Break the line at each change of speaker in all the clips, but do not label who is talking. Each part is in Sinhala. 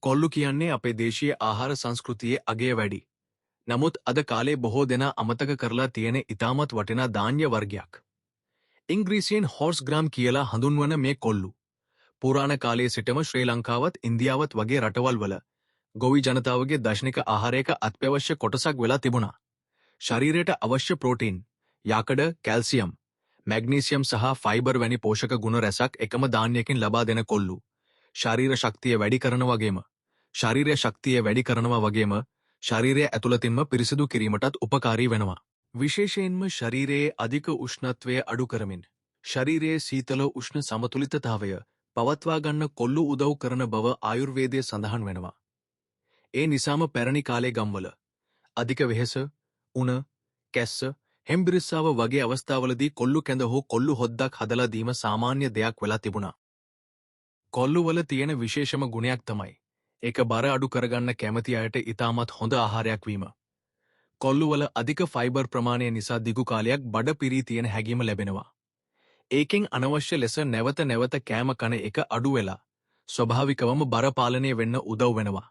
කොල්ලු කියන්නේ අපේ දේශීය ආහාර සංස්කෘතියේ අගය වැඩි. නමුත් අද කාලේ බොහෝ දෙනා අමතක කරලා තියෙන ඉතාමත් වටිනා ධාන්‍ය වර්ගයක්. ඉංග්‍රීසියෙන් හොර්ස් ග්‍රාම් කියලා හඳුන්වන මේ කොල්ලු. පුරාණ කාලයේ සිටම ශ්‍රී ලංකාවත් ඉන්දියාවත් වගේ රටවල් වල ගොවි ජනතාවගේ දශනික ආහාරයක අත්‍යවශ්‍ය කොටසක් වෙලා තිබුණා. ශරීරයට අවශ්‍ය ප්‍රෝටීන්, යාකඩ, කැල්සියම්, මැග්නීසියම් සහ ෆයිබර් වැනි පෝෂක ගුණ රැසක් එකම ධාන්‍යකින් ලබා දෙන කොල්ලු. ශරීර ශක්තිය වැඩි කරනවා වගේම ශරීරය ඇතුළතින්ම පිරිසිදු කිරීමටත් උපකාරී වෙනවා. විශේෂයෙන්ම ශරීරයේ අධික උෂ්ණත්වය අඩු කරමින් ශරීරයේ සීතල උෂ්ණ සමතුලිතතාවය පවත්වා ගන්න කොල්ලු උදව් කරන බව ආයුර්වේදයේ සඳහන් වෙනවා. ඒ නිසාම පැරණි කාලේ ගම්වල අධික වෙහෙස, උණ, කැස්ස, හෙම්බිරිස්සාව වගේ අවස්ථාවලදී කොල්ලු කැඳ හෝ කොල්ලු හොද්දක් හදලා දීම සාමාන්‍ය දෙයක් වෙලා තිබුණා. කොල්ලුවල තියෙන විශේෂම ගුණයක් තමයි ඒක බර අඩු කරගන්න කැමති අයට ඉතාමත් හොඳ ආහාරයක් වීම. කොල්ලුවල අධික ෆයිබර් ප්‍රමාණය නිසා දිගු කාලයක් බඩ පිරී තියෙන හැඟීම ලැබෙනවා. ඒකෙන් අනවශ්‍ය ලෙස නැවත නැවත කෑම කන එක අඩු වෙලා ස්වභාවිකවම බර පාලනය වෙන්න උදව් වෙනවා.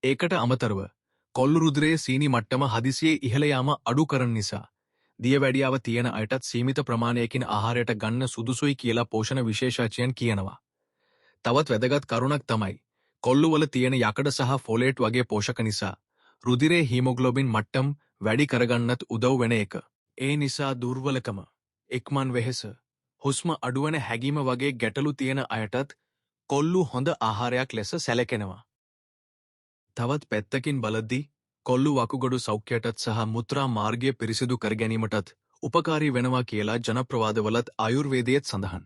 ඒකට අමතරව කොල්ලු රුධිරයේ සීනි මට්ටම හදිසියේ ඉහළ යාම අඩු කරන නිසා දියවැඩියාව තියෙන අයටත් සීමිත ප්‍රමාණයකින් ආහාරයට ගන්න සුදුසුයි කියලා පෝෂණ විශේෂඥයන් කියනවා. තවත් වැදගත් කරුණක් තමයි කොල්ලුවල තියෙන යකඩ සහ ෆොලේට් වගේ පෝෂක නිසා රුධිරයේ හීමොග්ලොබින් මට්ටම් වැඩි කරගන්නත් උදව් වෙන එක. ඒ නිසා දුර්වලකම, ඉක්මන් වෙහෙස, හුස්ම අඩුවන හැඟීම වගේ ගැටලු තියෙන අයටත් කොල්ලු හොඳ ආහාරයක් ලෙස සැලකෙනවා. තවත් පැත්තකින් බලද්දී කොල්ලු වකුගඩු සෞඛ්‍යයටත් සහ මුත්‍රා මාර්ගය පිරිසිදු කර ගැනීමටත් උපකාරී වෙනවා කියලා ජනප්‍රවාදවලත් ආයුර්වේදයේත් සඳහන්.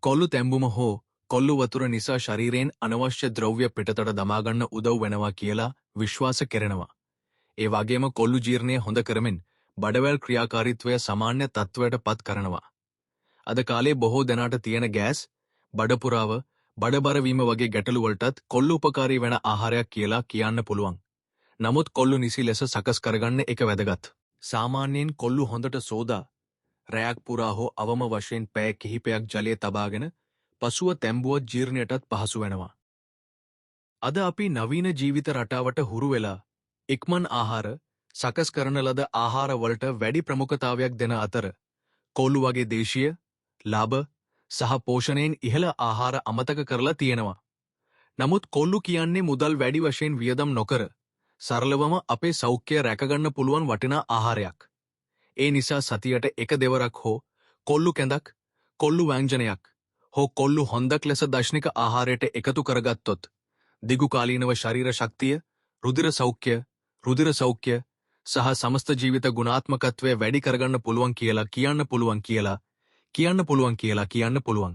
කොල්ලු තැඹුම හෝ කොල්ලු වතුර නිසා ශරීරයෙන් අනවශ්‍ය ද්‍රව්‍ය පිටතට දමාගන්න උදව් වෙනවා කියලා විශ්වාස කෙරෙනවා. ඒ වගේම කොල්ලු ජීර්ණය හොඳ කරමින් බඩවැල් ක්‍රියාකාරීත්වය සාමාන්‍ය තත්ත්වයට පත් කරනවා. අද කාලේ බොහෝ දෙනාට තියෙන ගෑස්, බඩපුරාව, බඩබර වීම වගේ ගැටලු වලටත් කොල්ලු උපකාරී වෙන ආහාරයක් කියලා කියන්න පුළුවන්. නමුත් කොල්ලු නිසි ලෙස සකස් කරගන්න එක වැදගත්. සාමාන්‍යයෙන් කොල්ලු හොඳට සෝදා රැයක් පුරා හෝ අවම වශයෙන් පැය කිහිපයක් ජලයේ තබාගෙන පසුව තැඹුවොත් ජීර්ණයටත් පහසු වෙනවා. අද අපි නවීන ජීවිත රටාවට හුරු වෙලා ඉක්මන් ආහාර, සකස් කරන ලද ආහාර වලට වැඩි ප්‍රමුඛතාවයක් දෙන අතර කොල්ලු වගේ දේශීය, ලාභ සහ පෝෂණයෙන් ඉහළ ආහාර අමතක කරලා තියෙනවා. නමුත් කොල්ලු කියන්නේ මුදල් වැඩි වශයෙන් වියදම් නොකර සරලවම අපේ සෞඛ්‍යය රැකගන්න පුළුවන් වටිනා ආහාරයක්. ඒ නිසා සතියට එක දෙවරක් හෝ කොල්ලු කැඳක්, කොල්ලු ව්‍යංජනයක් හෝ කොල්ලු හොන්දක් ලෙස දශනික ආහාරයට එකතු කරගත්තොත් දිගුකාලීනව ශරීර ශක්තිය, රුධිර සෞඛ්‍ය සහ සමස්ත ජීවිත ගුණාත්මකත්වය වැඩි කරගන්න පුළුවන් කියලා කියන්න පුළුවන්.